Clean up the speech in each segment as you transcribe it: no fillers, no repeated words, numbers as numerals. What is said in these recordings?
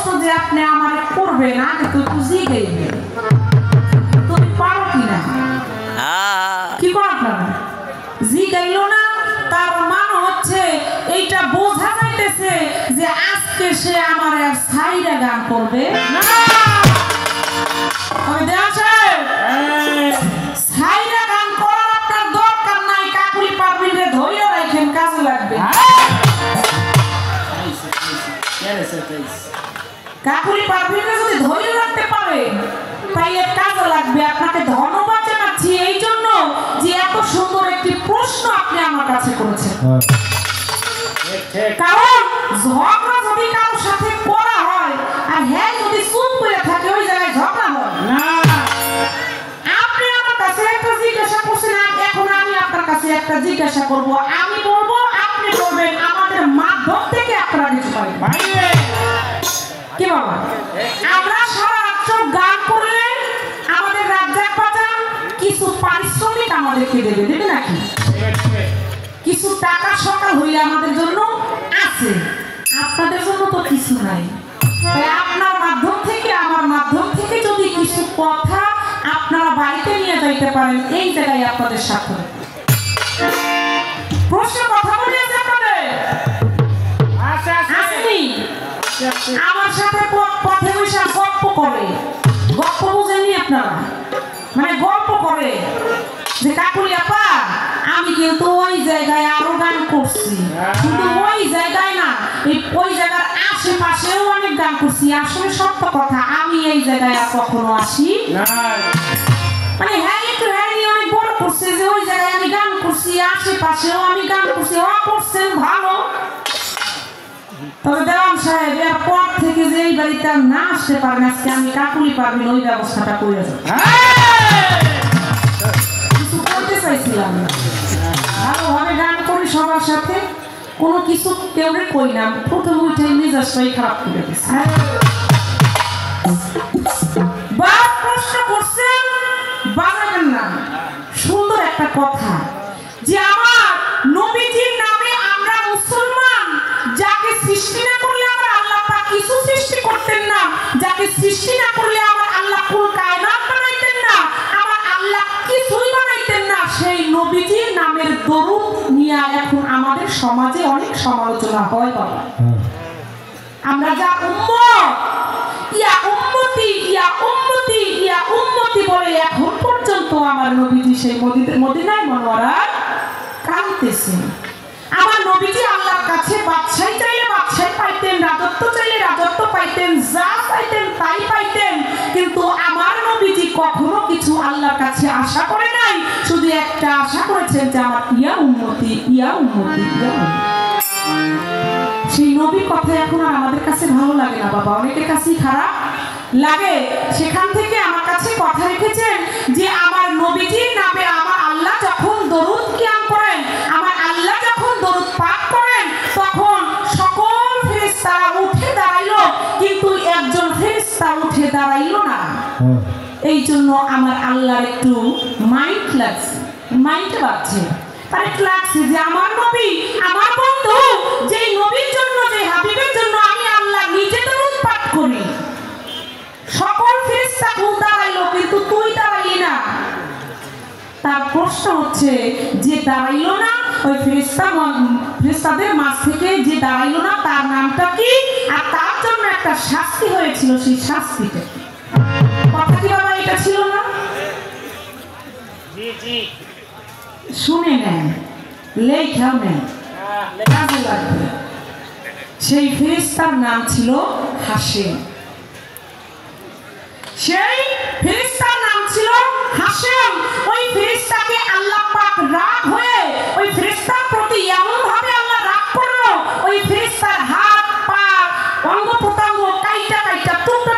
প্রশ্ন যে আপনি আমারে করবেন আগে তো একটু জিজ্ঞেস তুমি পারো কিনা কি করো আপনারা জিজ্ঞাইল না তার মানে হচ্ছে এইটা বোঝা যাইতেছে যে আজকে সে আমার আর সাইরা গান করবে না সাইরা গান করার আপনার দরকার নাই কাকুলি পারবিনে ধরে রাখেন কাজে লাগবে কাকুলি পারবিনে যদি ধরে রাখতে পারে তাইলে কাজে লাগবে আপনাকে ধন্যবাদ জানাচ্ছি এই জন্য যে এত সুন্দর একটি প্রশ্ন আপনি আমার কাছে করেছেন কারণ ঝগড়া যদি কারোর সাথে করা হয় আর হ্যাঁ যদি চুপ করে থাকে ওই জায়গায় ঝগড়া হয় না আপনি আমার কাছে একটা জিজ্ঞাসা করছেন এখন আমি আপনার কাছে একটা জিজ্ঞাসা করব আমি বলবো আপনি বলবেন আমাদের মাধ্যম থেকে আপনারা কিছু পাবেন কি বাবা আমরা সারা রাত গান করলে আমাদের রাজ্জাক বাজার কিছু পারিশ্রমিক আমাদেরকে দেবে নাকি কিছু টাকা সকাল হইলে আমাদের জন্য আছে আপনাদের জন্য তো কিছু নাই তাই আপনার মাধ্যম থেকে আমার মাধ্যম থেকে যদি কিছু কথা আপনারা বাড়িতে নিয়ে যাইতে পারেন এই জায়গায় আপনাদের সাথে প্রশ্ন কথা বলে আছে আপনাদের আসেনি আমার সাথে পথে বসে গল্প করে গল্প বুঝেননি আপনারা মানে গল্প করে যে কাকুলি আপা আমি কিন্তু ওই জায়গায় আরো গান করছি কিন্তু ওই জায়গায় না ওই জায়গার আশেপাশেও অনেক গান করছি আসলে সত্য কথা আমি এই জায়গায় আর কখনো আসি মানে হ্যাঁ একটু হ্যাঁ অনেক বড় করছে যে ওই জায়গায় আমি গান করছি আশেপাশেও আমি গান করছি ও করছেন ভালো তবে দেওয়ান সাহেব এর পর থেকে যে এই বাড়িতে না আসতে পারবেন আজকে আমি কাকুলি পারবেন ওই ব্যবস্থাটা করে যাব কিছু করতে চাইছিলাম না ভালোভাবে গান করি সবার সাথে কোনো কিছু কেউ কই না প্রথম উঠে মেজাজটাই খারাপ করে দিচ্ছে বা প্রশ্ন করছেন বাজাবেন না সুন্দর একটা কথা যে আমার নবীজির নামে আমরা মুসলমান যাকে সৃষ্টি না করলে আমার আল্লাহ পাক কিছু সৃষ্টি করতেন না যাকে সৃষ্টি না করলে আমার আল্লাহ কুল কায়নাত বানাইতেন না আমার আল্লাহ কিছুই বানাইতেন না সেই নবীজির নামের দরুদ নিয়ে এখন আমাদের সমাজে অনেক সমালোচনা হয় বাবা আমরা যা ইয়া উম্মতি বলে এখন পর্যন্ত আমার নবীজি সেই মদিনায় মনোয়ারায় কাঁদতেছেন আমার নবীজি আল্লাহর কাছে বাদশাহী চাইলে বাদশাহী পাইতেন রাজত্ব চাইলে রাজত্ব পাইতেন যা চাইতেন তাই পাইতেন কিন্তু আমার নবীজি কখনো কিছু আল্লাহর কাছে আশা করে নাই শুধু একটা আশা করেছেন যে আমার ইয়া উম্মতি সেই নবীর কথা এখন আর আমাদের কাছে ভালো লাগে না বাবা অনেকের কাছেই খারাপ লাগে সেখান থেকে আমার কাছে কথা রেখেছেন যে আমার নবীজির নামে আমার আল্লাহ যখন দরুদ কিয়াম করেন আমার আল্লাহ যখন দরুদ পাঠ করেন তখন সকল ফেরেশতারা উঠে দাঁড়াইলো কিন্তু একজন ফেরেশতা উঠে দাঁড়াইলো না এই জন্য আমার আল্লাহর একটু মাইন্ড লাগছে তার একটু লাগছে যে আমার নবী আমার বন্ধু যে নবীর জন্য যে হাবিবের জন্য আমি আল্লাহ নিজে দরুদ পাঠ করি সকল ফেরেশতা দাঁড়াইলো কিন্তু তুই দাঁড়াইলি না তার প্রশ্ন হচ্ছে যে দাঁড়াইলো না ওই ফেরেশতাদের মাঝ থেকে যে দাঁড়াইলো না তার নামটা কি আর তার জন্য একটা শাস্তি হয়েছিল সেই শাস্তিটা কথা কি বাবা এটা ছিল না জি শুনে নেন লেখাও নেন কাজে লাগবে সেই ফেরেশতার নাম ছিল হাশেম সেই ফেরেশতার নাম ছিল হাশেম ওই ফেরেশতাকে আল্লাহ পাক রাগ হয়ে ওই ফেরেশতার প্রতি এমন ভাবে আল্লাহ রাগ করলো ওই ফেরেশতার হাত পা অঙ্গ প্রত্যঙ্গ কাইটা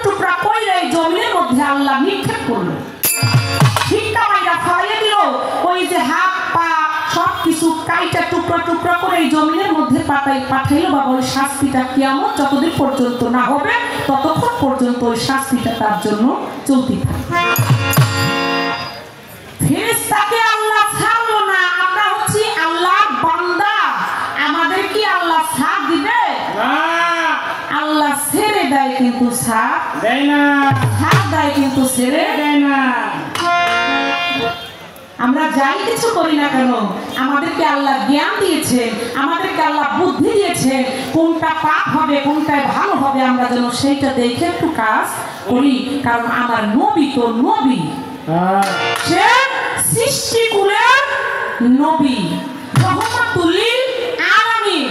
টুকরা কইরে জমিনের মধ্যে আল্লাহ নিক্ষেপ করলো ঠিকটা মাইরা ফলাইয়া দিল ওই যে হাত পা সবকিছু কাইটা টুকরা করে এই জমিনের মধ্যে পাঠাইলো বাবা ওই শাস্তিটা কিয়ামত যতদিন পর্যন্ত না হবে ততক্ষণ পর্যন্ত ওই শাস্তিটা তার জন্য চলতে থাকে ফেরেশতাকে আল্লাহ ছাড়লো না আমরা হচ্ছি আল্লাহর বান্দা আমাদের কি আল্লাহ ছাড় দিবে না আল্লাহ ছেড়ে দেয় কিন্তু ছাপ দেয় না, ছাপ দেয় কিন্তু ছেড়ে দেয় না। আমরা যাই কিছু করি না কেন, আমাদেরকে আল্লাহ জ্ঞান দিয়েছেন, আমাদেরকে আল্লাহ বুদ্ধি দিয়েছেন, কোনটা পাপ হবে কোনটায় ভালো হবে আমরা যেন সেইটা দেখে একটু কাজ করি। কারণ আমার নবী তো নবী, সে সৃষ্টিকুলের নবী, রহমাতুল লিল আলামিন।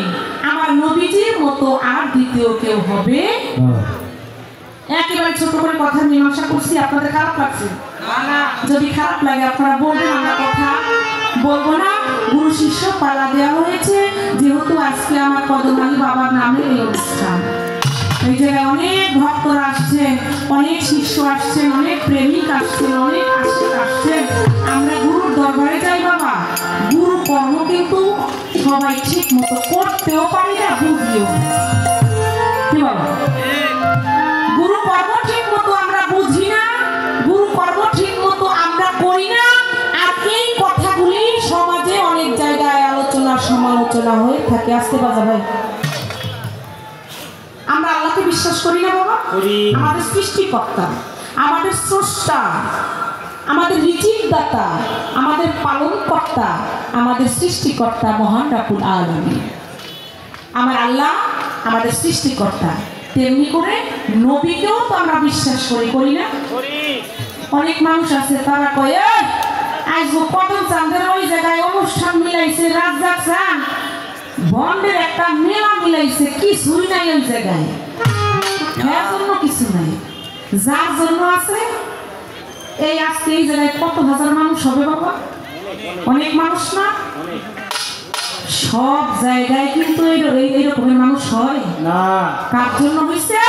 আমার নবীজির মতো আর দ্বিতীয় কেউ হবে। একেবারে ছোট করে কথা মীমাংসা করছি, আপনাদের খারাপ লাগছে? যদি খারাপ লাগে আপনারা বলবেন, আমরা কথা বলবো না। গুরু শিষ্য পালা দেওয়া হয়েছে, যেহেতু আজকে আমার কদম আলী বাবার নামে এই অনুষ্ঠান। এই জায়গায় অনেক ভক্তরা আসছেন, অনেক শিষ্য আসছেন, অনেক প্রেমিক আসছেন, অনেক আশিক আসছেন। আমরা গুরুর দরবারে যাই বাবা, গুরু কর্ম কিন্তু সবাই ঠিক মতো করতেও পারি না, বুঝিও কি বাবা। গুরু কর্ম ঠিক মতো আমরা বুঝি না, গুরু কর্ম ঠিক মতো আমরা করি না। আর এই কথাগুলি সমাজে অনেক জায়গায় আলোচনা সমালোচনা হয়ে থাকে। আসতে বাজা ভাই, আমরা আল্লাহকে বিশ্বাস করি না বাবা? আমাদের সৃষ্টিকর্তা, আমাদের স্রষ্টা, আমাদের রিজিক দাতা, আমাদের পালন কর্তা, আমাদের সৃষ্টিকর্তা মহান রাব্বুল আলামিন। আমার আল্লাহ আমাদের সৃষ্টিকর্তা, তেমনি করে নবীকেও তো আমরা বিশ্বাস করি, করি না? অনেক মানুষ আছে তারা কয় আজ কদম চাঁদের ওই জায়গায় অনুষ্ঠান মিলাইছে, রাজ্জাক চান বন্ডের একটা মেলা মিলাইছে, কিছুই নাই ওই জায়গায়, এর জন্য কিছু নাই। যার জন্য আছে এই আজকে এই জায়গায় কত হাজার মানুষ হবে বাবা? অনেক মানুষ না? সব জায়গায় কিন্তু এইরকমের মানুষ হয় না। কার জন্য হয়েছে?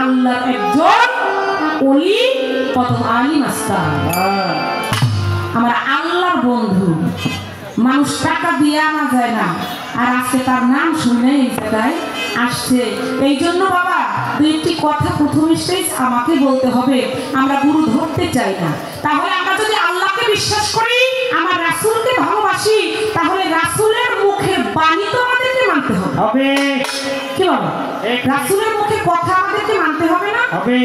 আল্লাহর একজন ওলি কদম আলী মাস্টার, আমার আল্লাহর বন্ধু। মানুষ টাকা দিয়ে আনা যায় না, আর আজকে তার নাম শুনে এই জায়গায় আসছে। এই জন্য বাবা দুই একটি কথা প্রথম স্টেজ আমাকে বলতে হবে। আমরা গুরু ধরতে চাই না, তাহলে আমরা যদি আল্লাহকে বিশ্বাস করি, আমার রাসূলকে ভালোবাসি, তাহলে রাসূলের মুখের বাণী তো আমাদেরকে মানতে হবে। কি বাবা? রাসূলের মুখে কথা আমাদেরকে মানতে হবে না? হবে।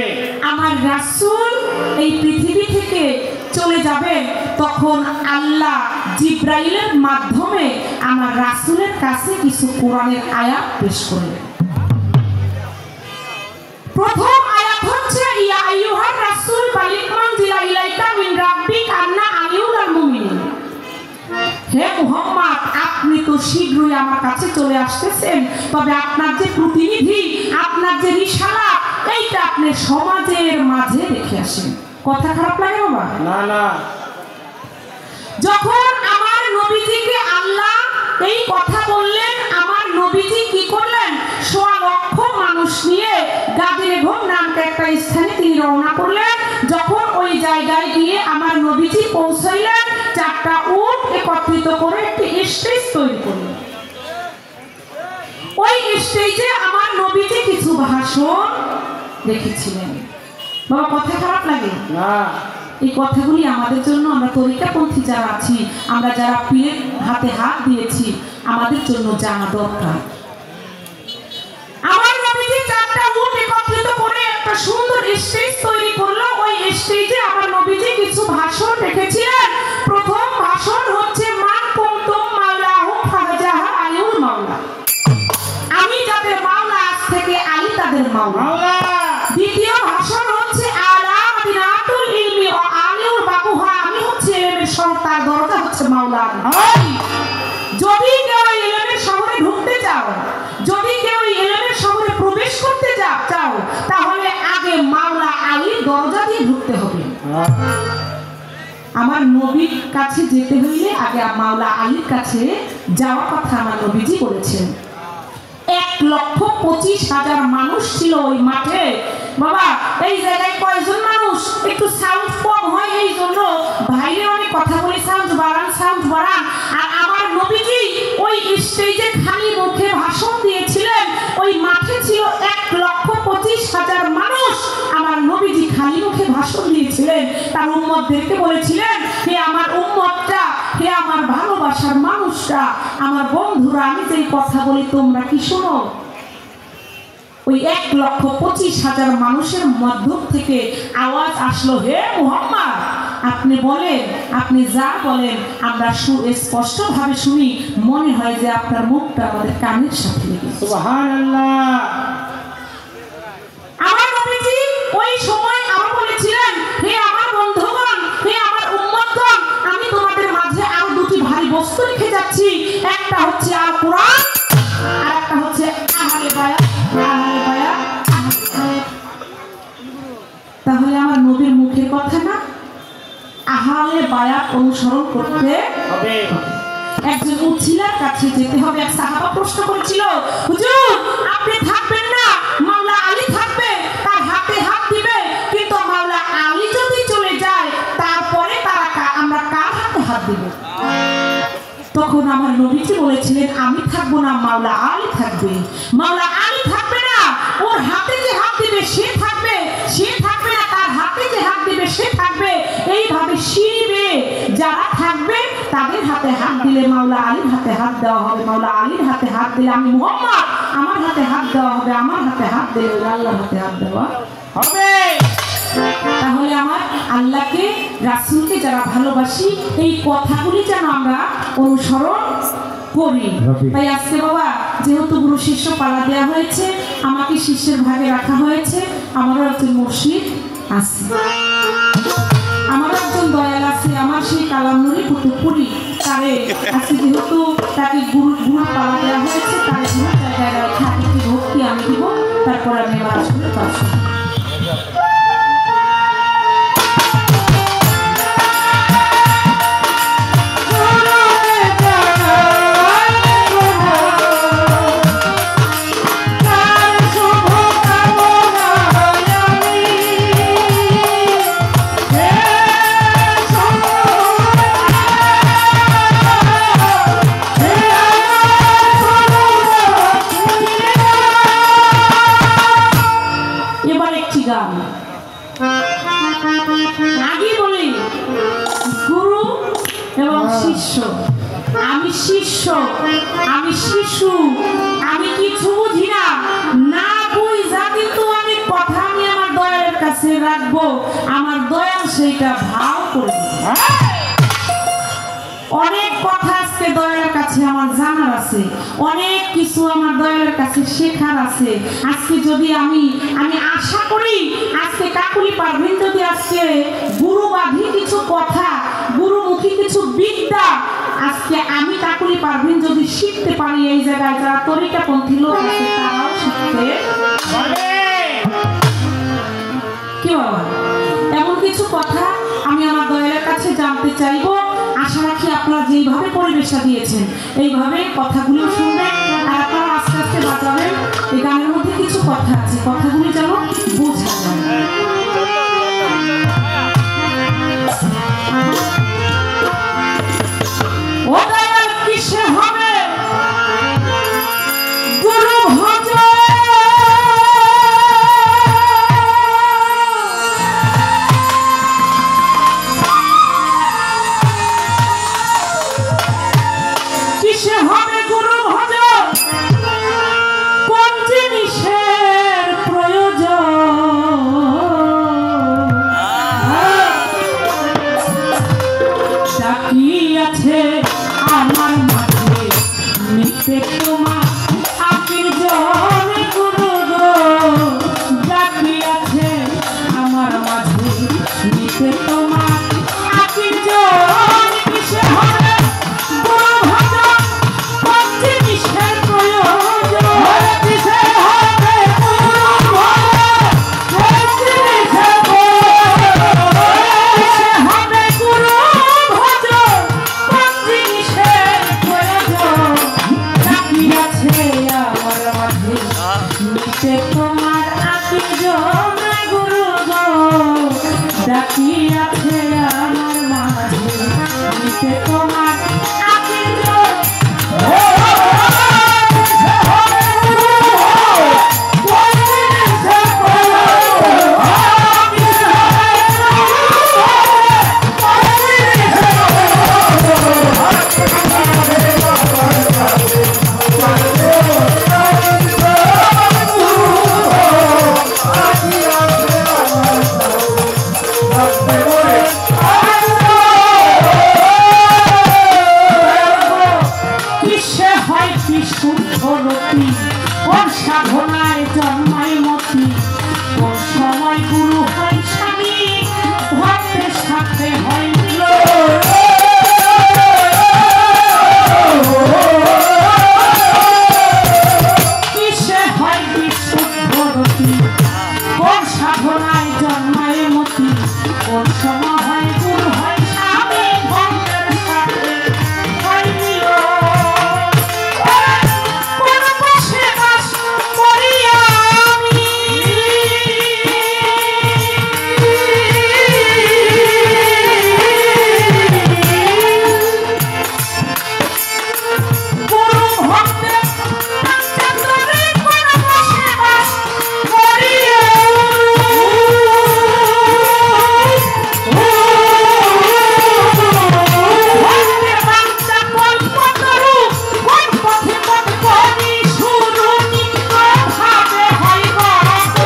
আমার রাসূল এই পৃথিবী থেকে চলে যাবেন, তখন আল্লাহ জিব্রাইলের মাধ্যমে আমার রাসূলের কাছে কিছু কোরআনের আয়াত পেশ করলেন। প্রথম আয়াত হচ্ছে ইয়া আইয়ুহার রাসূল বালিগ মানজিলা ইলাইকা মিন রাব্বিক আন্না আলিউল মুমিনিন। হে মুহাম্মদ, আপনি তো শীঘ্রই আমার কাছে চলে আসতেছেন, তবে আপনার যে প্রতিনিধি, আপনার যে রিসালাত, এইটা আপনি সমাজের মাঝে রেখে আসেন। কথা খারাপ লাগে বাবা? না না। যখন আমার নবীজিকে আল্লাহ এই কথা বললেন, আমার নবীজি কি করলেন? ১৬ লক্ষ মানুষ নিয়ে গাদিরঘোম নামক একটা স্থানে তিনি রওনা করলেন। যখন ওই জায়গায় গিয়ে আমার নবীজি পৌঁছাইলেন, 4টা উট একত্রিত করে একটি স্টেজ তৈরি করলেন। ওই স্টেজে আমার নবীজি কিছু ভাষণ রেখেছিলেন। বাবা কথা খারাপ লাগে না? এই কথাগুলি আমাদের জন্য, আমরা তরিকাপন্থী যারা আছি, আমরা যারা পীরের হাতে হাত দিয়েছি, আমাদের জন্য জানা দরকার। আমার নবীজি 4টা উট একত্রিত করে একটা সুন্দর স্টেজ তৈরি করলো। ওই স্টেজে আমার নবীজি কিছু ভাষণ রেখেছিলেন। প্রথম ভাষণ হচ্ছে মান কুনতুম মাওলাহু ফাজাহা আলিউল মাওলা, আমি যাদের মাওলা আজ থেকে আলী তাদের মাওলা। দ্বিতীয় ভাষণ হচ্ছে আলা মাদিনাতুল ইলমি ওয়া আলিউল বাবুহা, আমি হচ্ছে ইলমের শহর, তার দরজা হচ্ছে মাওলা। যদি কেউ ইলমের শহরে ঢুকতে চাও, যদি কেউ ইলমের শহরে প্রবেশ করতে চাও, তাহলে আগে মাওলা আলীর দরজা দিয়ে ঢুকতে হবে। আমার নবীর কাছে যেতে হইলে আগে মাওলা আলীর কাছে যাওয়ার কথা আমার নবীজি বলেছেন। ১,২৫,০০০ মানুষ ছিল ওই মাঠে। বাবা এই জায়গায় কয়জন মানুষ? একটু সাউন্ড কম হয়, এই জন্য ভাইরে অনেক কথা বলে সাউন্ড বাড়ান, সাউন্ড বাড়ান। আর আমার নবীজি ওই স্টেজে খালি মুখে ভাষণ দিয়েছিলেন। ওই মাঠে ছিল ১,২৫,০০০ মানুষ। আমার নবীজি খালি মুখে ভাষণ দিয়েছিলেন। তার উম্মতদেরকে বলেছিলেন, হে আমার উম্মতটা, হে আমার ভালোবাসার মানুষরা, আমার বন্ধুরা, আমি যে কথা বলি তোমরা কি শোনো? ওই 1,25,000 মানুষের মধ্য থেকে আওয়াজ আসলো, হে মুহাম্মদ, আপনি বলেন, আপনি যা বলেন আমরা স্পষ্টভাবে শুনি, মনে হয় যে আপনার মুখটা আমাদের কানের সাথে লেগেছে। সুবহানাল্লাহ। আমার নবীজি ওই সময় আরো বলেছিলেন, হে আমার বন্ধুগণ, হে আমার উম্মতগণ, আমি তোমাদের মাঝে আরো দুটি ভারী বস্তু রেখে যাচ্ছি। একটা হচ্ছে আল কোরআন, আর একটা হচ্ছে আহলে বায়াত। আহলে বায়াত, তাহলে আমার নবীর মুখের কথা না, আহলে বায়াত অনুসরণ করতে হবে। একজন উছিলার কাছে যেতে হবে। এক সাহাবা প্রশ্ন করেছিল, হুজুর আপনি থাকবেন না, মাওলা আলী থাকবে, তার হাতে হাত দিবে, কিন্তু মাওলা আলী যদি চলে যায় তারপরে আমরা কার হাতে হাত দিব? তখন আমার নবীজি বলেছিলেন, আমি থাকবো না, মাওলা আলী থাকবে। মাওলা আলী থাকবে না, ওর হাতে যে হাত দিবে সে থাকবে, সে থাকবে না, তার হাতে যে হাত দিবে সে থাকবে। এইভাবে শিবে যারা থাকবে তাদের হাতে হাত দিলে মাওলা আলীর হাতে হাত দেওয়া হবে, মাওলা আলীর হাতে হাত দিলে আমি মুহাম্মদ, আমার হাতে হাত দেওয়া হবে, আমার হাতে হাত দিলে আল্লাহর হাতে হাত দেওয়া হবে। তাহলে আমার আল্লাহকে, রাসূলকে যারা ভালোবাসি, এই কথাগুলি যেন আমরা অনুসরণ করি। তাই আজকে বাবা, যেহেতু গুরু শিষ্য পালা দেওয়া হয়েছে, আমাকে শিষ্যের ভাগে রাখা হয়েছে, আমারও একজন মুর্শিদ আছে, আমার একজন দয়াল আছে, আমার সেই কালামনুরি কুতুবপুরি, তারে আজকে যেহেতু তাকে গুরু পালা দেওয়া হয়েছে, তার গুরু জায়গায় রাখা একটি ভক্তি আমি দিব, তারপর আমি আমার আসলে কাজ করব। আগে বলি, গুরু এবং শিষ্য, আমি শিষ্য, আমি শিশু, আমি কিছু বুঝি না, না বুঝা কিন্তু আমি কথা আমি আমার দয়ালের কাছে রাখবো, আমার দয়াল সেইটা ভাও করবে। অনেক কথা আজকে দয়ালের কাছে আমার জানার আছে, অনেক কিছু আমার দয়ালের কাছে শেখার আছে। আজকে যদি আমি আশা করি আজকে কাকুলি পারভিন যদি আজকে গুরুবাধী কিছু কথা, গুরুমুখী কিছু বিদ্যা আজকে আমি কাকুলি পারভিন যদি শিখতে পারি, এই জায়গায় যারা তরিকাপন্থী লোক আছে তারাও শিখতে পারবে। কি বাবা, এমন কিছু কথা আমি আমার দয়ালের কাছে জানতে চাইবো। আশা রাখি আপনারা যেইভাবে পরিবেশটা দিয়েছেন এইভাবে কথাগুলো শুনবেন, আর আপনারা আস্তে আস্তে বাজাবেন। এই গানের মধ্যে কিছু কথা আছে, কথাগুলি যেন বোঝা যায়। ও দয়াল কিসে হবে গুরু ভজ, কিসে হবে গুরু ভজ, কোন জিনিসের প্রয়োজন, তাকিয়াছে আমার মাঝে নিতে তোমার আকির জন গুরু গো, তাকিয়াছে আমার মাঝে নিতে তোমার আকির জন, কিসে হবে গুরু ভজ, কোন জিনিসের প্রয়োজন, কিসে হবে গুরু ভজ, কোন জিনিসের প্রয়োজন, কিসে হবে গুরু ভজ, কোন জিনিসের প্রয়োজন, তাকিয়াছে আমার মাঝে নিতে তোমার আকির জন গুরু গো, তাকিয়াছে আমার মাঝে নিতে তোমার আকির জন। জন্মায় মতি, কোন সময় গুরু হয় স্বামী, ভক্তের সাথে হয় মিলন। কিসে হয় বিশুদ্ধরতি, কোন সাধনায় জন্মায় মতি, কোন সময় হয় গুরু হয় স্বামী, ভক্তের সাথে হয় মিলন। কোন বসে বাস করি আমি, গুরু ভক্তের পাঞ্চাতরে কোন বসে বাস করি ভক্তের বাঞ্ছা কল্পতরু, কোন পথে পথ করি শুরু, নিত্য ভাবে হয় গত।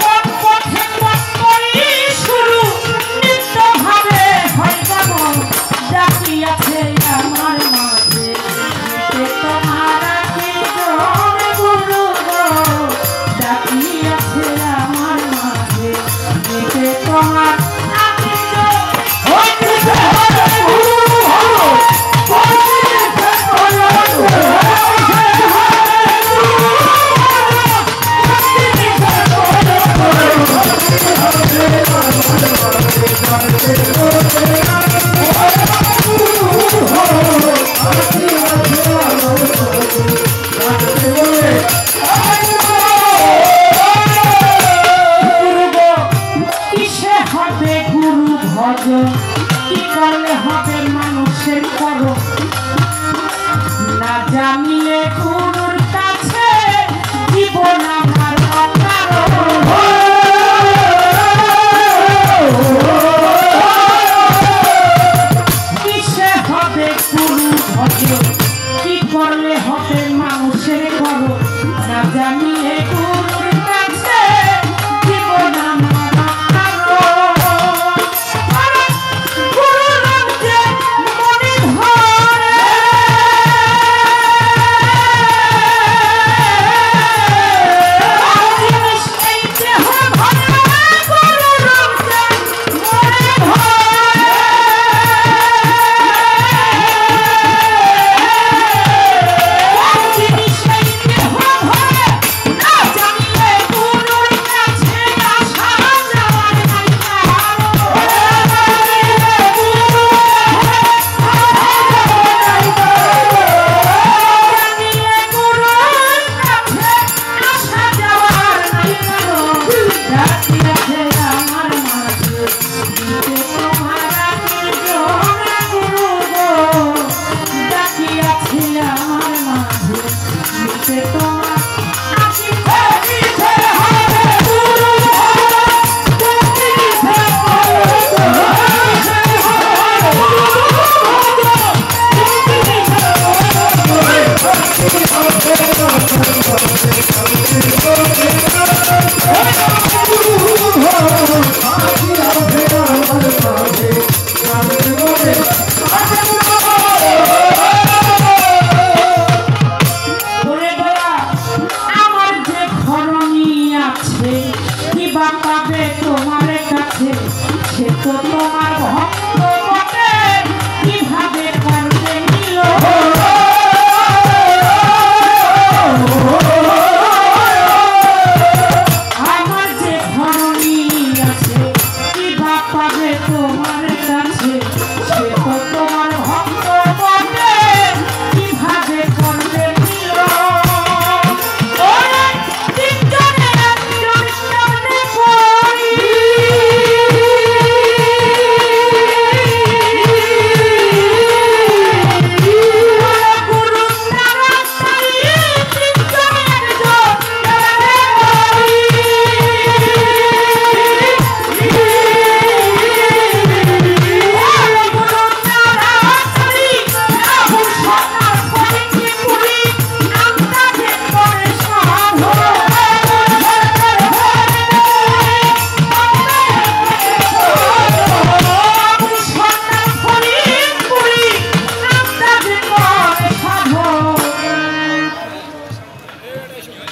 কোন পথে পথ করি শুরু, নিত্য ভাবে হয় গত। ডাকিয়াছে আমার মাঝে, নিতে তোমার কীর্তন গুরু গো। ডাকিয়াছে আমার মাঝে, নিতে তোমার কিসে হবে গুরু ভজ, কি করলে হবে মানুষের করো, না জানিলে গুরুর কাছে জীবন আমার অকারণ। কিসে হবে গুরু ভজ, কি করলে হবে মানুষের করো, না জানিলে গুরুর কাছে জীবন আমার অকারণ। গুরু নাম যে মনে ধরে, জিনিস এই দেহ ভরে, গুরু নাম যে মনে ধরে। জিনিস এই দেহ ভরে, না জানিলে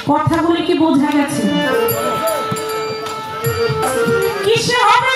কথাগুলি কি বোঝা গেছে? কিসে হবে